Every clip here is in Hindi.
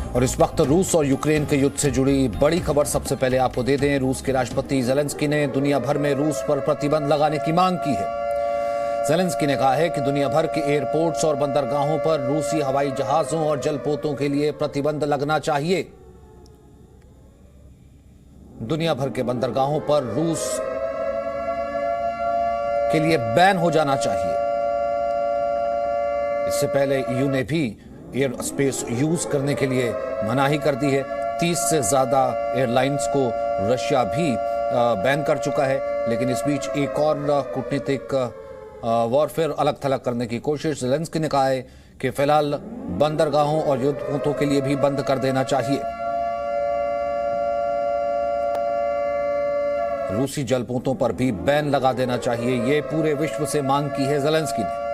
और इस वक्त रूस और यूक्रेन के युद्ध से जुड़ी बड़ी खबर सबसे पहले आपको दे दें। रूस के राष्ट्रपति ज़ेलेंस्की ने दुनिया भर में रूस पर प्रतिबंध लगाने की मांग की है। ज़ेलेंस्की ने कहा है कि दुनिया भर के एयरपोर्ट्स और बंदरगाहों पर रूसी हवाई जहाजों और जलपोतों के लिए प्रतिबंध लगना चाहिए। दुनिया भर के बंदरगाहों पर रूस के लिए बैन हो जाना चाहिए। इससे पहले ईयू ने भी एयर स्पेस यूज करने के लिए मनाही कर दी है। 30 से ज्यादा एयरलाइंस को रशिया भी बैन कर चुका है। लेकिन इस बीच एक और कूटनीतिक वॉरफेयर अलग थलग करने की कोशिश। ज़ेलेंस्की ने कहा है कि फिलहाल बंदरगाहों और युद्धपोतों के लिए भी बंद कर देना चाहिए। रूसी जलपोतों पर भी बैन लगा देना चाहिए, ये पूरे विश्व से मांग की है ज़ेलेंस्की ने।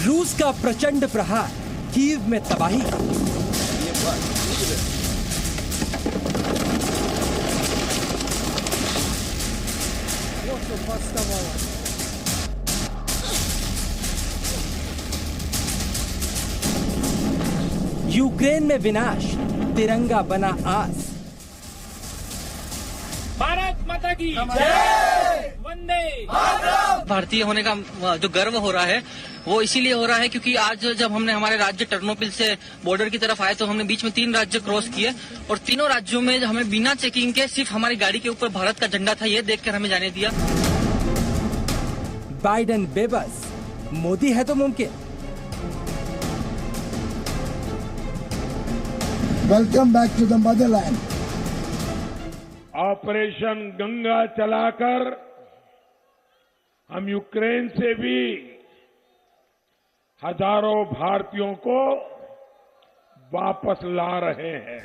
रूस का प्रचंड प्रहार, कीव में तबाही। यूक्रेन में विनाश, तिरंगा बना आस। भारत माता की जय, वंदे मातरम। भारतीय होने का जो गर्व हो रहा है वो इसीलिए हो रहा है क्योंकि आज जब हमने हमारे राज्य टर्नोपिल से बॉर्डर की तरफ आए तो हमने बीच में 3 राज्य क्रॉस किए और तीनों राज्यों में हमें बिना चेकिंग के सिर्फ हमारी गाड़ी के ऊपर भारत का झंडा था, ये देखकर हमें जाने दिया। बाइडेन बेबस, मोदी है तो मुमकिन। Welcome back to the motherland. Operation Ganga चलाकर हम यूक्रेन से भी हजारों भारतीयों को वापस ला रहे हैं।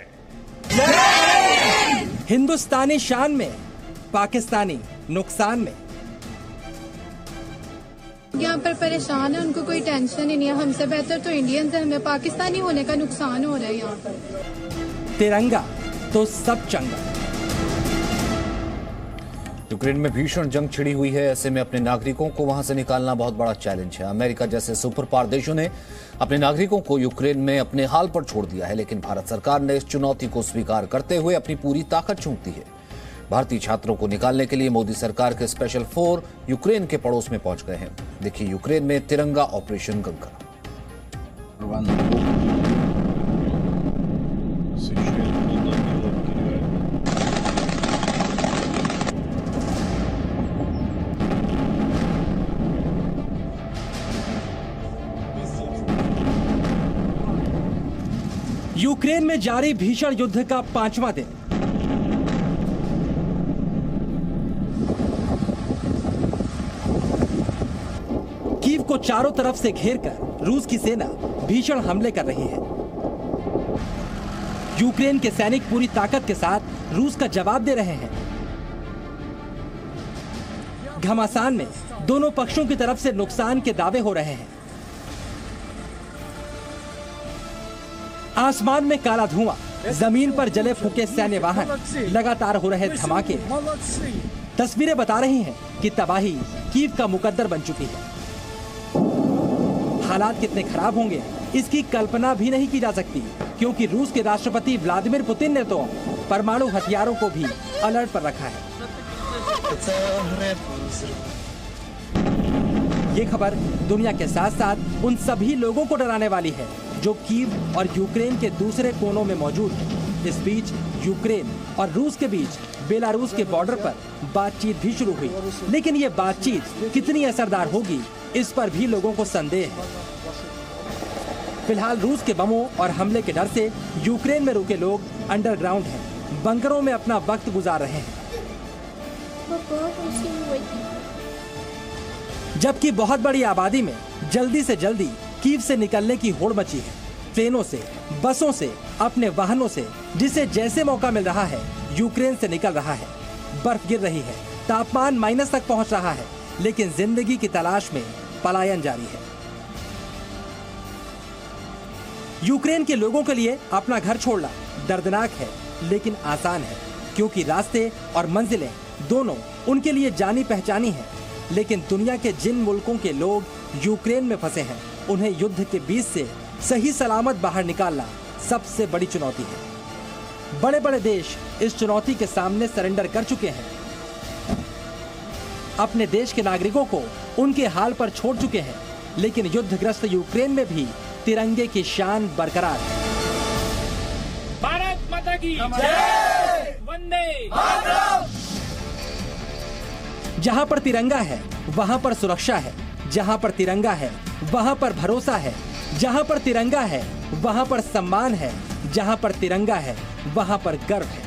हिंदुस्तानी शान में, पाकिस्तानी नुकसान में। यहाँ पर परेशान है, उनको कोई टेंशन ही नहीं है। हमसे बेहतर तो इंडियंस है, हमें पाकिस्तानी होने का नुकसान हो रहा है यहाँ पर। तिरंगा तो सब चंगा। यूक्रेन में भीषण जंग छिड़ी हुई है। ऐसे में अपने नागरिकों को वहां से निकालना बहुत बड़ा चैलेंज है। अमेरिका जैसे सुपर पावर देशों ने अपने नागरिकों को यूक्रेन में अपने हाल पर छोड़ दिया है, लेकिन भारत सरकार ने इस चुनौती को स्वीकार करते हुए अपनी पूरी ताकत झोंक दी है। भारतीय छात्रों को निकालने के लिए मोदी सरकार के स्पेशल फोर्स यूक्रेन के पड़ोस में पहुंच गए हैं। देखिए यूक्रेन में तिरंगा ऑपरेशन गंगा। यूक्रेन में जारी भीषण युद्ध का 5वां दिन। कीव को चारों तरफ से घेरकर रूस की सेना भीषण हमले कर रही है। यूक्रेन के सैनिक पूरी ताकत के साथ रूस का जवाब दे रहे हैं। घमासान में दोनों पक्षों की तरफ से नुकसान के दावे हो रहे हैं। आसमान में काला धुआं, जमीन पर जले फूके सैन्य वाहन, लगातार हो रहे धमाके। तस्वीरें बता रही हैं कि तबाही कीव का मुकद्दर बन चुकी है। हालात कितने खराब होंगे इसकी कल्पना भी नहीं की जा सकती, क्योंकि रूस के राष्ट्रपति व्लादिमीर पुतिन ने तो परमाणु हथियारों को भी अलर्ट पर रखा है। ये खबर दुनिया के साथ साथ उन सभी लोगों को डराने वाली है जो कीव और यूक्रेन के दूसरे कोनों में मौजूद है। इस बीच यूक्रेन और रूस के बीच बेलारूस के बॉर्डर पर बातचीत भी शुरू हुई, लेकिन ये बातचीत कितनी असरदार होगी इस पर भी लोगों को संदेह है। फिलहाल रूस के बमों और हमले के डर से यूक्रेन में रुके लोग अंडरग्राउंड हैं, बंकरों में अपना वक्त गुजार रहे हैं। जबकि बहुत बड़ी आबादी में जल्दी से जल्दी कीव से निकलने की होड़ मची है। ट्रेनों से, बसों से, अपने वाहनों से जिसे जैसे मौका मिल रहा है यूक्रेन से निकल रहा है। बर्फ गिर रही है, तापमान माइनस तक पहुंच रहा है, लेकिन जिंदगी की तलाश में पलायन जारी है। यूक्रेन के लोगों के लिए अपना घर छोड़ना दर्दनाक है, लेकिन आसान है, क्योंकि रास्ते और मंजिलें दोनों उनके लिए जानी पहचानी हैं। लेकिन दुनिया के जिन मुल्कों के लोग यूक्रेन में फंसे हैं, उन्हें युद्ध के बीच से सही सलामत बाहर निकालना सबसे बड़ी चुनौती है। बड़े बड़े देश इस चुनौती के सामने सरेंडर कर चुके हैं, अपने देश के नागरिकों को उनके हाल पर छोड़ चुके हैं, लेकिन युद्धग्रस्त यूक्रेन में भी तिरंगे की शान बरकरार है। भारत माता की जय, वंदे मातरम। जहां पर तिरंगा है वहां पर सुरक्षा है, जहां पर तिरंगा है वहां पर भरोसा है, जहां पर तिरंगा है वहां पर सम्मान है, जहां पर तिरंगा है वहां पर गर्व है।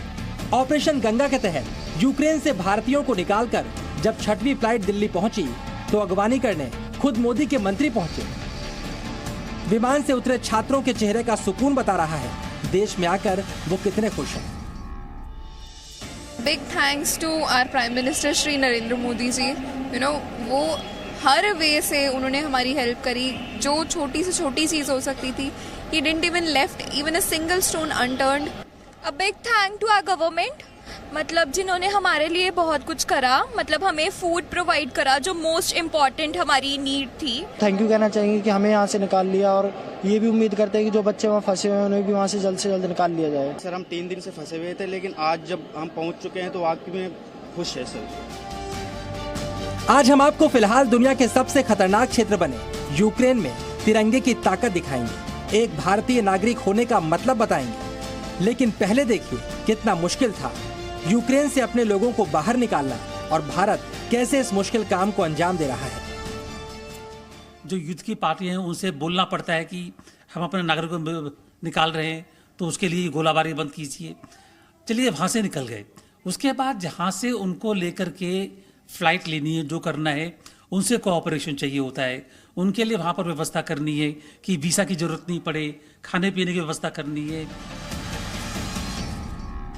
ऑपरेशन गंगा के तहत यूक्रेन से भारतीयों को निकालकर जब 6वीं फ्लाइट दिल्ली पहुंची तो अगवानी करने खुद मोदी के मंत्री पहुंचे। विमान से उतरे छात्रों के चेहरे का सुकून बता रहा है देश में आकर वो कितने खुश हैं। Big thanks to our prime minister Shri Narendra Modi ji. वो हर वे से उन्होंने हमारी हेल्प करी। जो छोटी से छोटी चीज हो सकती थी, he didn't even left even a single stone unturned. A big thank to our government, मतलब जिन्होंने हमारे लिए बहुत कुछ करा, मतलब हमें फूड प्रोवाइड करा जो मोस्ट इम्पोर्टेंट हमारी नीड थी। थैंक यू कहना चाहेंगे कि हमें यहाँ से निकाल लिया, और ये भी उम्मीद करते हैं कि जो बच्चे वहाँ फंसे हुए हैं उन्हें भी वहाँ से जल्द निकाल लिया जाए। सर हम 3 दिन से फंसे हुए थे, लेकिन आज जब हम पहुँच चुके हैं तो वाकई में खुश है सर। आज हम आपको फिलहाल दुनिया के सबसे खतरनाक क्षेत्र बने यूक्रेन में तिरंगे की ताकत दिखाएंगे, एक भारतीय नागरिक होने का मतलब बताएंगे। लेकिन पहले देखिए कितना मुश्किल था यूक्रेन से अपने लोगों को बाहर निकालना, और भारत कैसे इस मुश्किल काम को अंजाम दे रहा है। जो युद्ध की पार्टियां हैं उनसे बोलना पड़ता है कि हम अपने नागरिकों को निकाल रहे हैं, तो उसके लिए गोलाबारी बंद कीजिए। चलिए वहां से निकल गए, उसके बाद जहां से उनको लेकर के फ्लाइट लेनी है, जो करना है उनसे कोऑपरेशन चाहिए होता है। उनके लिए वहां पर व्यवस्था करनी है कि वीजा की जरूरत नहीं पड़े, खाने पीने की व्यवस्था करनी है।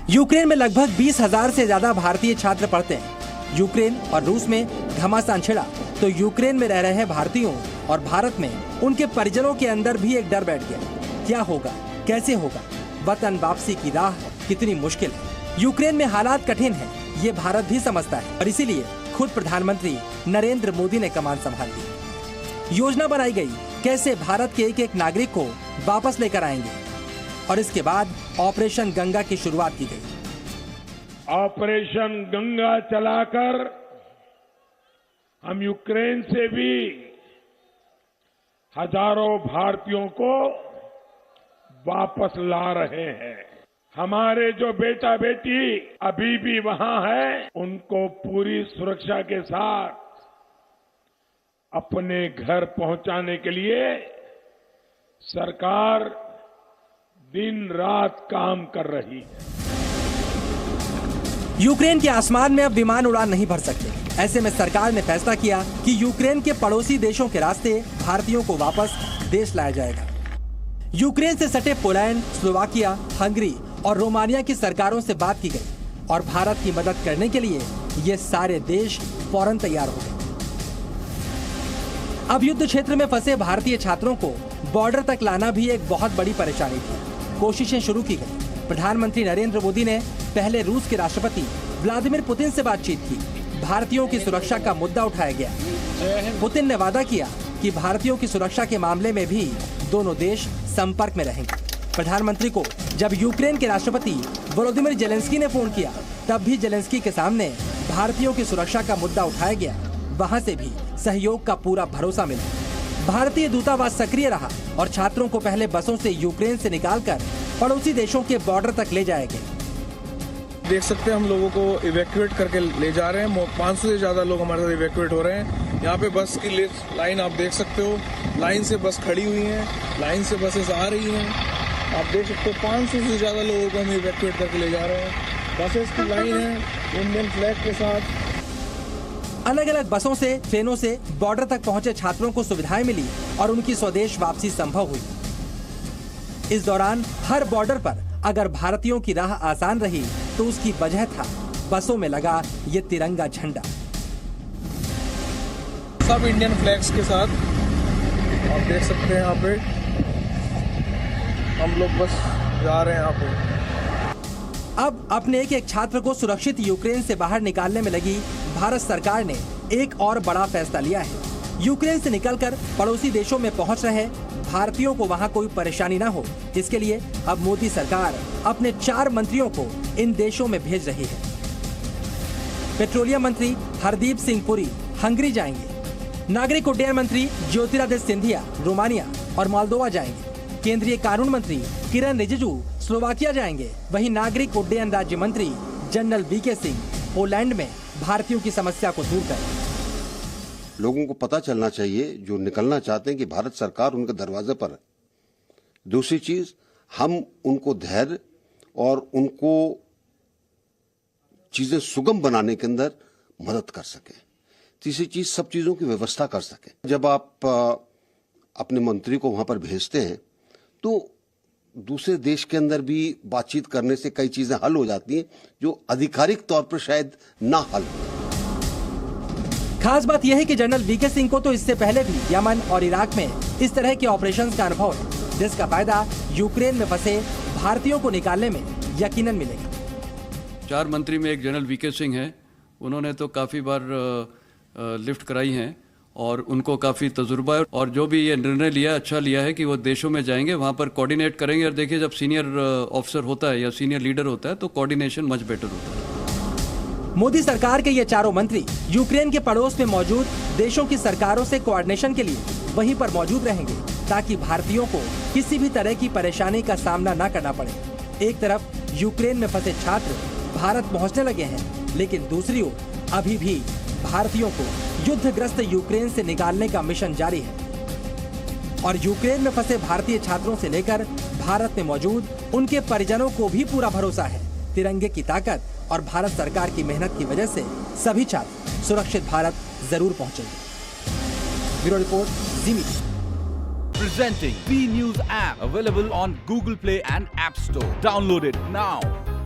यूक्रेन में लगभग 20,000 से ज्यादा भारतीय छात्र पढ़ते हैं। यूक्रेन और रूस में घमासान छिड़ा तो यूक्रेन में रह रहे भारतीयों और भारत में उनके परिजनों के अंदर भी एक डर बैठ गया। क्या होगा, कैसे होगा, वतन वापसी की राह कितनी मुश्किल है। यूक्रेन में हालात कठिन हैं, ये भारत भी समझता है, और इसीलिए खुद प्रधानमंत्री नरेंद्र मोदी ने कमान संभाल ली। योजना बनाई गई कैसे भारत के एक नागरिक को वापस लेकर आएंगे, और इसके बाद ऑपरेशन गंगा की शुरुआत की गई। ऑपरेशन गंगा चलाकर हम यूक्रेन से भी हजारों भारतीयों को वापस ला रहे हैं। हमारे जो बेटा बेटी अभी भी वहां है, उनको पूरी सुरक्षा के साथ अपने घर पहुंचाने के लिए सरकार दिन रात काम कर रही है। यूक्रेन के आसमान में अब विमान उड़ान नहीं भर सकते। ऐसे में सरकार ने फैसला किया कि यूक्रेन के पड़ोसी देशों के रास्ते भारतीयों को वापस देश लाया जाएगा। यूक्रेन से सटे पोलैंड, स्लोवाकिया, हंगरी और रोमानिया की सरकारों से बात की गई और भारत की मदद करने के लिए ये सारे देश फौरन तैयार हो गए। अब युद्ध क्षेत्र में फंसे भारतीय छात्रों को बॉर्डर तक लाना भी एक बहुत बड़ी परेशानी थी। कोशिशें शुरू की गई। प्रधानमंत्री नरेंद्र मोदी ने पहले रूस के राष्ट्रपति व्लादिमीर पुतिन से बातचीत की। भारतीयों की सुरक्षा का मुद्दा उठाया गया। पुतिन ने वादा किया कि भारतीयों की सुरक्षा के मामले में भी दोनों देश संपर्क में रहेंगे। प्रधानमंत्री को जब यूक्रेन के राष्ट्रपति वोलोदिमीर जेलेंस्की ने फोन किया, तब भी जेलेंस्की के सामने भारतीयों की सुरक्षा का मुद्दा उठाया गया। वहां से भी सहयोग का पूरा भरोसा मिला। भारतीय दूतावास सक्रिय रहा और छात्रों को पहले बसों से यूक्रेन से निकालकर पड़ोसी देशों के बॉर्डर तक ले जाए गए। देख सकते हैं हम लोगों को इवैक्यूएट करके ले जा रहे हैं। 500 से ज्यादा लोग हमारे साथ इवैक्यूएट हो रहे हैं। यहाँ पे बस की लाइन आप देख सकते हो, लाइन से बस खड़ी हुई है, लाइन से बसेस आ रही हैं। आप देख सकते हो 500 से ज्यादा लोगों को हम इवैक्यूएट करके ले जा रहे हैं। बसेस की लाइन है इंडियन फ्लैग के साथ। अलग अलग बसों से, ट्रेनों से बॉर्डर तक पहुंचे छात्रों को सुविधाएं मिली और उनकी स्वदेश वापसी संभव हुई। इस दौरान हर बॉर्डर पर अगर भारतीयों की राह आसान रही तो उसकी वजह था बसों में लगा ये तिरंगा झंडा। सब इंडियन फ्लैग्स के साथ आप देख सकते हैं यहाँ पे हम लोग बस जा रहे हैं यहाँ पे। अब अपने एक छात्र को सुरक्षित यूक्रेन से बाहर निकालने में लगी भारत सरकार ने एक और बड़ा फैसला लिया है। यूक्रेन से निकलकर पड़ोसी देशों में पहुंच रहे भारतीयों को वहां कोई परेशानी न हो, इसके लिए अब मोदी सरकार अपने 4 मंत्रियों को इन देशों में भेज रही है। पेट्रोलियम मंत्री हरदीप सिंह पुरी हंगरी जाएंगे। नागरिक उड्डयन मंत्री ज्योतिरादित्य सिंधिया रोमानिया और मोल्दोवा जाएंगे। केंद्रीय कानून मंत्री किरण रिजिजू स्लोवाकिया जाएंगे। वहीं नागरिक उड्डयन राज्य मंत्री जनरल वीके सिंह पोलैंड में भारतीयों की समस्या को दूर करेंगे। लोगों को पता चलना चाहिए जो निकलना चाहते हैं कि भारत सरकार उनके दरवाजे पर है। दूसरी चीज, हम उनको धैर्य और उनको चीजें सुगम बनाने के अंदर मदद कर सके। तीसरी चीज, सब चीजों की व्यवस्था कर सके। जब आप अपने मंत्री को वहां पर भेजते हैं तो दूसरे देश के अंदर भी बातचीत करने से कई चीजें हल हो जाती हैं जो आधिकारिक तौर पर शायद ना हल हो। खास बात यह है कि जनरल वीके सिंह को तो इससे पहले भी यमन और इराक में इस तरह के ऑपरेशंस का अनुभव है, जिसका फायदा यूक्रेन में फंसे भारतीयों को निकालने में यकीनन मिलेगा। 4 मंत्री में एक जनरल वीके सिंह हैं। उन्होंने तो काफी बार लिफ्ट कराई हैं और उनको काफी तजुर्बा है और जो भी ये निर्णय लिया अच्छा लिया है कि वो देशों में जाएंगे, वहां पर कोऑर्डिनेट करेंगे। और देखिए, जब सीनियर ऑफिसर होता है या सीनियर लीडर होता है तो कोऑर्डिनेशन मच बेटर होता है। मोदी सरकार के ये 4 मंत्री यूक्रेन के पड़ोस में मौजूद देशों की सरकारों से कोऑर्डिनेशन के लिए वहीं पर मौजूद रहेंगे ताकि भारतीयों को किसी भी तरह की परेशानी का सामना न करना पड़े। एक तरफ यूक्रेन में फंसे छात्र भारत पहुंचने लगे हैं, लेकिन दूसरी ओर अभी भी भारतीयों को युद्धग्रस्त यूक्रेन से निकालने का मिशन जारी है। और यूक्रेन में फंसे भारतीय छात्रों से लेकर भारत में मौजूद उनके परिजनों को भी पूरा भरोसा है तिरंगे की ताकत और भारत सरकार की मेहनत की वजह से सभी छात्र सुरक्षित भारत जरूर पहुंचेंगे। Bureau report, ji media. Presenting B News app available on Google Play and App Store. Download it now.